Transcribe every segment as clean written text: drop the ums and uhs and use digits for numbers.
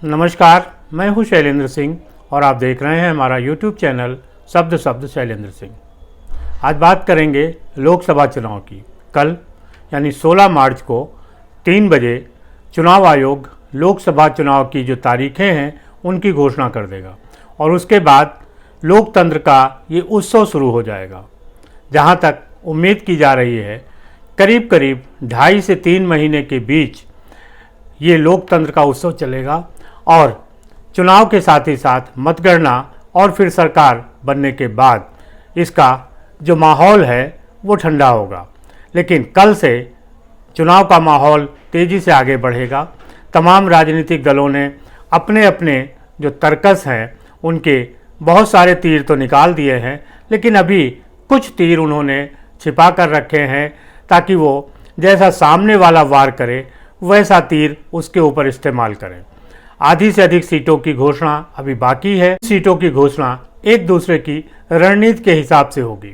नमस्कार, मैं हूं शैलेंद्र सिंह और आप देख रहे हैं हमारा YouTube चैनल शब्द शब्द शैलेंद्र सिंह। आज बात करेंगे लोकसभा चुनाव की। कल यानी 16 मार्च को 3 बजे चुनाव आयोग लोकसभा चुनाव की जो तारीखें हैं उनकी घोषणा कर देगा और उसके बाद लोकतंत्र का ये उत्सव शुरू हो जाएगा। जहां तक उम्मीद की जा रही है, करीब करीब 2.5 से 3 महीने के बीच ये लोकतंत्र का उत्सव चलेगा और चुनाव के साथ ही साथ मतगणना और फिर सरकार बनने के बाद इसका जो माहौल है वो ठंडा होगा। लेकिन कल से चुनाव का माहौल तेज़ी से आगे बढ़ेगा। तमाम राजनीतिक दलों ने अपने अपने जो तर्कस हैं उनके बहुत सारे तीर तो निकाल दिए हैं, लेकिन अभी कुछ तीर उन्होंने छिपा कर रखे हैं ताकि वो जैसा सामने वाला वार करे वैसा तीर उसके ऊपर इस्तेमाल करें। आधी से अधिक सीटों की घोषणा अभी बाकी है। सीटों की घोषणा एक दूसरे की रणनीति के हिसाब से होगी।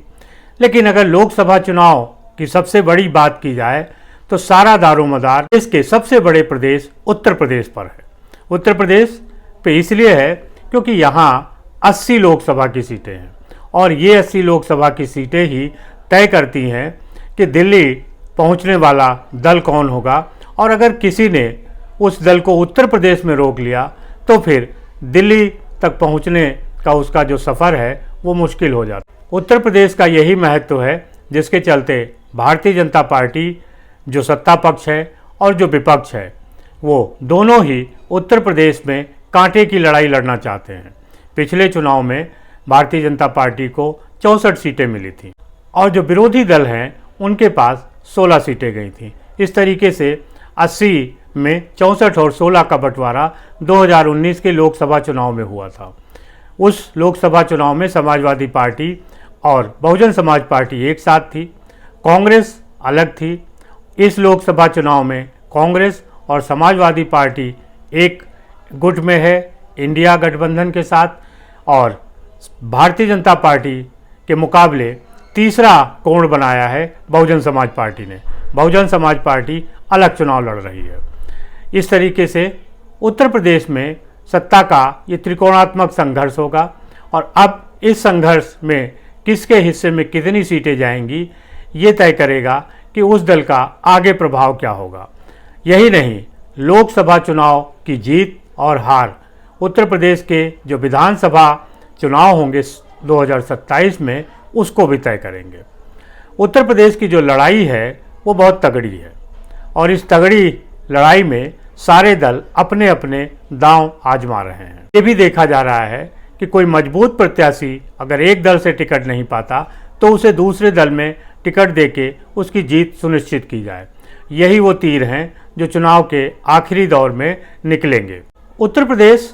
लेकिन अगर लोकसभा चुनाव की सबसे बड़ी बात की जाए तो सारा दारोमदार इसके सबसे बड़े प्रदेश उत्तर प्रदेश पर है। उत्तर प्रदेश पे इसलिए है क्योंकि यहाँ 80 लोकसभा की सीटें हैं और ये 80 लोकसभा की सीटें ही तय करती हैं कि दिल्ली पहुँचने वाला दल कौन होगा। और अगर किसी ने उस दल को उत्तर प्रदेश में रोक लिया तो फिर दिल्ली तक पहुंचने का उसका जो सफ़र है वो मुश्किल हो जाता। उत्तर प्रदेश का यही महत्व है जिसके चलते भारतीय जनता पार्टी जो सत्ता पक्ष है और जो विपक्ष है वो दोनों ही उत्तर प्रदेश में कांटे की लड़ाई लड़ना चाहते हैं। पिछले चुनाव में भारतीय जनता पार्टी को 64 सीटें मिली थी और जो विरोधी दल हैं उनके पास 16 सीटें गई थी। इस तरीके से 80 में 64 और 16 का बंटवारा 2019 के लोकसभा चुनाव में हुआ था। उस लोकसभा चुनाव में समाजवादी पार्टी और बहुजन समाज पार्टी एक साथ थी, कांग्रेस अलग थी। इस लोकसभा चुनाव में कांग्रेस और समाजवादी पार्टी एक गुट में है इंडिया गठबंधन के साथ, और भारतीय जनता पार्टी के मुकाबले तीसरा कोण बनाया है बहुजन समाज पार्टी ने। बहुजन समाज पार्टी अलग चुनाव लड़ रही है। इस तरीके से उत्तर प्रदेश में सत्ता का ये त्रिकोणात्मक संघर्ष होगा और अब इस संघर्ष में किसके हिस्से में कितनी सीटें जाएंगी ये तय करेगा कि उस दल का आगे प्रभाव क्या होगा। यही नहीं, लोकसभा चुनाव की जीत और हार उत्तर प्रदेश के जो विधानसभा चुनाव होंगे 2027 में उसको भी तय करेंगे। उत्तर प्रदेश की जो लड़ाई है वो बहुत तगड़ी है और इस तगड़ी लड़ाई में सारे दल अपने अपने दांव आजमा रहे हैं। ये भी देखा जा रहा है कि कोई मजबूत प्रत्याशी अगर एक दल से टिकट नहीं पाता तो उसे दूसरे दल में टिकट देके उसकी जीत सुनिश्चित की जाए। यही वो तीर हैं जो चुनाव के आखिरी दौर में निकलेंगे। उत्तर प्रदेश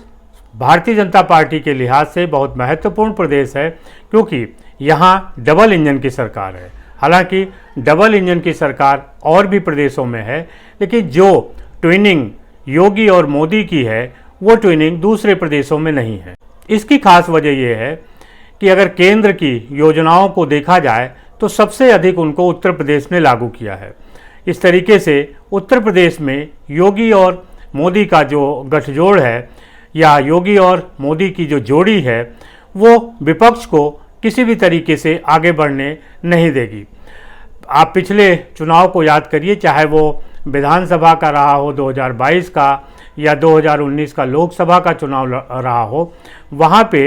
भारतीय जनता पार्टी के लिहाज से बहुत महत्वपूर्ण प्रदेश है क्योंकि यहाँ डबल इंजन की सरकार है। हालांकि डबल इंजन की सरकार और भी प्रदेशों में है, लेकिन जो ट्विनिंग योगी और मोदी की है वो ट्विनिंग दूसरे प्रदेशों में नहीं है। इसकी खास वजह यह है कि अगर केंद्र की योजनाओं को देखा जाए तो सबसे अधिक उनको उत्तर प्रदेश ने लागू किया है। इस तरीके से उत्तर प्रदेश में योगी और मोदी का जो गठजोड़ है या योगी और मोदी की जो जोड़ी है वो विपक्ष को किसी भी तरीके से आगे बढ़ने नहीं देगी। आप पिछले चुनाव को याद करिए, चाहे वो विधानसभा का रहा हो 2022 का या 2019 का लोकसभा का चुनाव रहा हो, वहाँ पे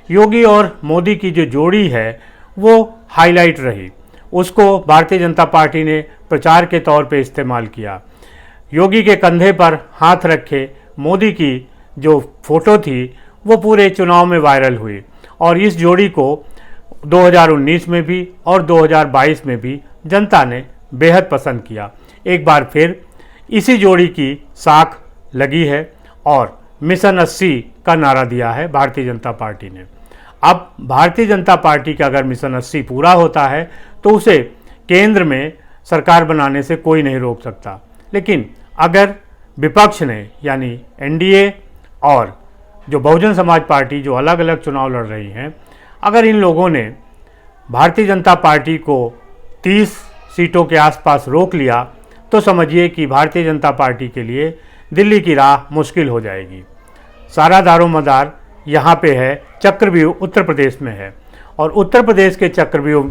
योगी और मोदी की जो जोड़ी है वो हाईलाइट रही। उसको भारतीय जनता पार्टी ने प्रचार के तौर पे इस्तेमाल किया। योगी के कंधे पर हाथ रखे मोदी की जो फोटो थी वो पूरे चुनाव में वायरल हुई और इस जोड़ी को 2019 में भी और 2022 में भी जनता ने बेहद पसंद किया। एक बार फिर इसी जोड़ी की साख लगी है और मिशन 80 का नारा दिया है भारतीय जनता पार्टी ने। अब भारतीय जनता पार्टी का अगर मिशन 80 पूरा होता है तो उसे केंद्र में सरकार बनाने से कोई नहीं रोक सकता। लेकिन अगर विपक्ष ने यानी एनडीए और जो बहुजन समाज पार्टी जो अलग अलग चुनाव लड़ रही हैं, अगर इन लोगों ने भारतीय जनता पार्टी को 30 सीटों के आसपास रोक लिया तो समझिए कि भारतीय जनता पार्टी के लिए दिल्ली की राह मुश्किल हो जाएगी। सारा दारोमदार यहाँ पे है, चक्रव्यूह उत्तर प्रदेश में है। और उत्तर प्रदेश के चक्रव्यूह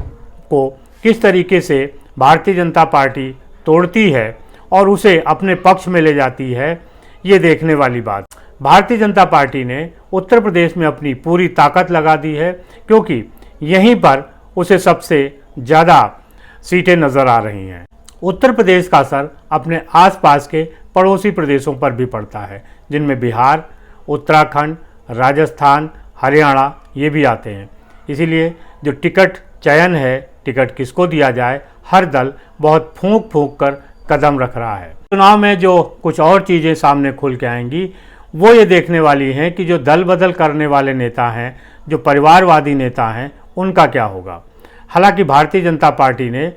को किस तरीके से भारतीय जनता पार्टी तोड़ती है और उसे अपने पक्ष में ले जाती है, ये देखने वाली बात। भारतीय जनता पार्टी ने उत्तर प्रदेश में अपनी पूरी ताकत लगा दी है, क्योंकि यहीं पर उसे सबसे ज़्यादा सीटें नज़र आ रही हैं। उत्तर प्रदेश का असर अपने आसपास के पड़ोसी प्रदेशों पर भी पड़ता है, जिनमें बिहार, उत्तराखंड, राजस्थान, हरियाणा ये भी आते हैं। इसीलिए जो टिकट चयन है, टिकट किसको दिया जाए, हर दल बहुत फूंक फूंक कर कदम रख रहा है। चुनाव में जो कुछ और चीज़ें सामने खुल के आएंगी वो ये देखने वाली हैं कि जो दल बदल करने वाले नेता हैं, जो परिवारवादी नेता हैं, उनका क्या होगा। हालांकि भारतीय जनता पार्टी ने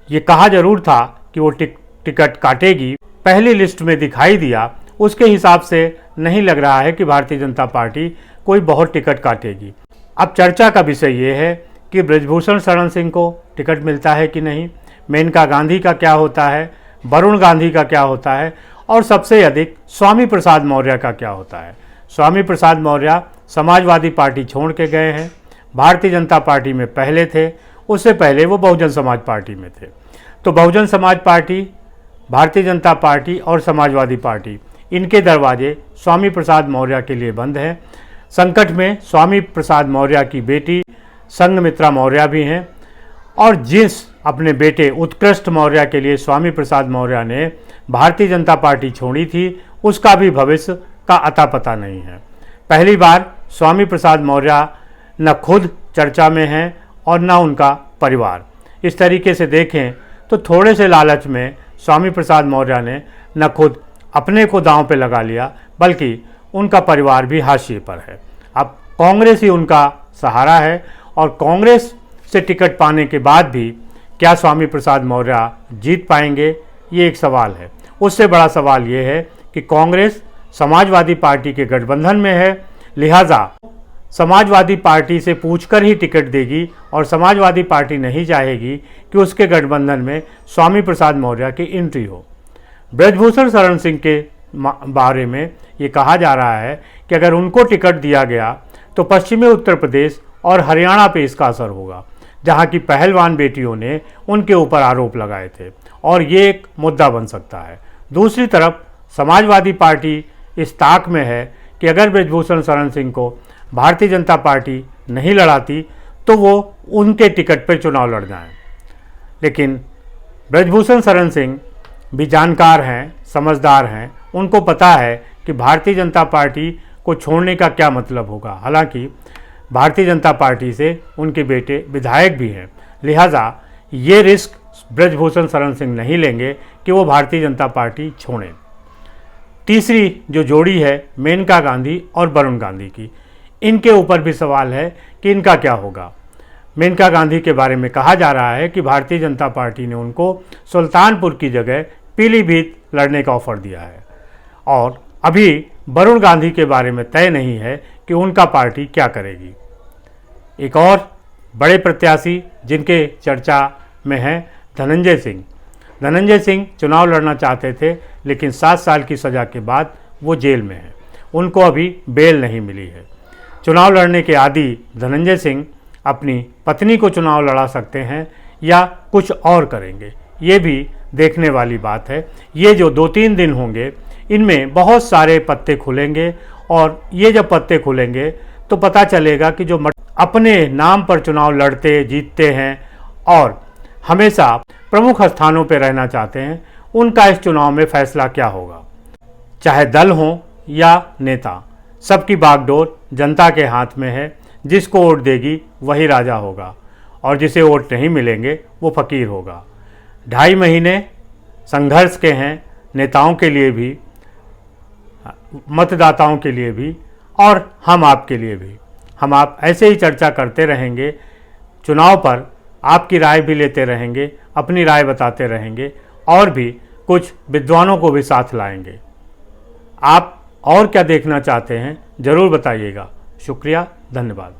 ये कहा जरूर था कि वो टिकट काटेगी, पहली लिस्ट में दिखाई दिया, उसके हिसाब से नहीं लग रहा है कि भारतीय जनता पार्टी कोई बहुत टिकट काटेगी। अब चर्चा का विषय ये है कि ब्रजभूषण शरण सिंह को टिकट मिलता है कि नहीं, मेनका गांधी का क्या होता है, वरुण गांधी का क्या होता है, और सबसे अधिक स्वामी प्रसाद मौर्य का क्या होता है। स्वामी प्रसाद मौर्य समाजवादी पार्टी छोड़ के गए हैं, भारतीय जनता पार्टी में पहले थे, उससे पहले वो बहुजन समाज पार्टी में थे। तो बहुजन समाज पार्टी, भारतीय जनता पार्टी और समाजवादी पार्टी, इनके दरवाजे स्वामी प्रसाद मौर्य के लिए बंद हैं। संकट में स्वामी प्रसाद मौर्य की बेटी संघमित्रा मौर्य भी हैं, और जिस अपने बेटे उत्कृष्ट मौर्य के लिए स्वामी प्रसाद मौर्य ने भारतीय जनता पार्टी छोड़ी थी, उसका भी भविष्य का अता पता नहीं है। पहली बार स्वामी प्रसाद मौर्य न खुद चर्चा में हैं और न उनका परिवार। इस तरीके से देखें तो थोड़े से लालच में स्वामी प्रसाद मौर्य ने न खुद अपने को दांव पे लगा लिया, बल्कि उनका परिवार भी हाशिए पर है। अब कांग्रेस ही उनका सहारा है, और कांग्रेस से टिकट पाने के बाद भी क्या स्वामी प्रसाद मौर्य जीत पाएंगे, ये एक सवाल है। उससे बड़ा सवाल ये है कि कांग्रेस समाजवादी पार्टी के गठबंधन में है, लिहाजा समाजवादी पार्टी से पूछकर ही टिकट देगी, और समाजवादी पार्टी नहीं चाहेगी कि उसके गठबंधन में स्वामी प्रसाद मौर्य की एंट्री हो। ब्रजभूषण शरण सिंह के बारे में ये कहा जा रहा है कि अगर उनको टिकट दिया गया तो पश्चिमी उत्तर प्रदेश और हरियाणा पे इसका असर होगा, जहाँ की पहलवान बेटियों ने उनके ऊपर आरोप लगाए थे, और ये एक मुद्दा बन सकता है। दूसरी तरफ समाजवादी पार्टी इस ताक में है कि अगर ब्रजभूषण शरण सिंह को भारतीय जनता पार्टी नहीं लड़ाती तो वो उनके टिकट पर चुनाव लड़ जाएं। लेकिन ब्रजभूषण शरण सिंह भी जानकार हैं, समझदार हैं, उनको पता है कि भारतीय जनता पार्टी को छोड़ने का क्या मतलब होगा। हालांकि भारतीय जनता पार्टी से उनके बेटे विधायक भी हैं, लिहाजा ये रिस्क ब्रजभूषण शरण सिंह नहीं लेंगे कि वो भारतीय जनता पार्टी छोड़ें। तीसरी जो जोड़ी है मेनका गांधी और वरुण गांधी की, इनके ऊपर भी सवाल है कि इनका क्या होगा। मेनका गांधी के बारे में कहा जा रहा है कि भारतीय जनता पार्टी ने उनको सुल्तानपुर की जगह पीलीभीत लड़ने का ऑफर दिया है, और अभी वरुण गांधी के बारे में तय नहीं है कि उनका पार्टी क्या करेगी। एक और बड़े प्रत्याशी जिनके चर्चा में हैं धनंजय सिंह। धनंजय सिंह चुनाव लड़ना चाहते थे, लेकिन 7 साल की सज़ा के बाद वो जेल में हैं, उनको अभी बेल नहीं मिली है। चुनाव लड़ने के आदी धनंजय सिंह अपनी पत्नी को चुनाव लड़ा सकते हैं या कुछ और करेंगे, ये भी देखने वाली बात है। ये जो 2-3 दिन होंगे, इनमें बहुत सारे पत्ते खुलेंगे, और ये जब पत्ते खुलेंगे तो पता चलेगा कि जो अपने नाम पर चुनाव लड़ते जीतते हैं और हमेशा प्रमुख स्थानों पर रहना चाहते हैं, उनका इस चुनाव में फैसला क्या होगा। चाहे दल हो या नेता, सबकी बागडोर जनता के हाथ में है। जिसको वोट देगी वही राजा होगा, और जिसे वोट नहीं मिलेंगे वो फकीर होगा। 2.5 महीने संघर्ष के हैं, नेताओं के लिए भी, मतदाताओं के लिए भी, और हम आपके लिए भी। हम आप ऐसे ही चर्चा करते रहेंगे, चुनाव पर आपकी राय भी लेते रहेंगे, अपनी राय बताते रहेंगे, और भी कुछ विद्वानों को भी साथ लाएंगे। आप और क्या देखना चाहते हैं ज़रूर बताइएगा। शुक्रिया, धन्यवाद।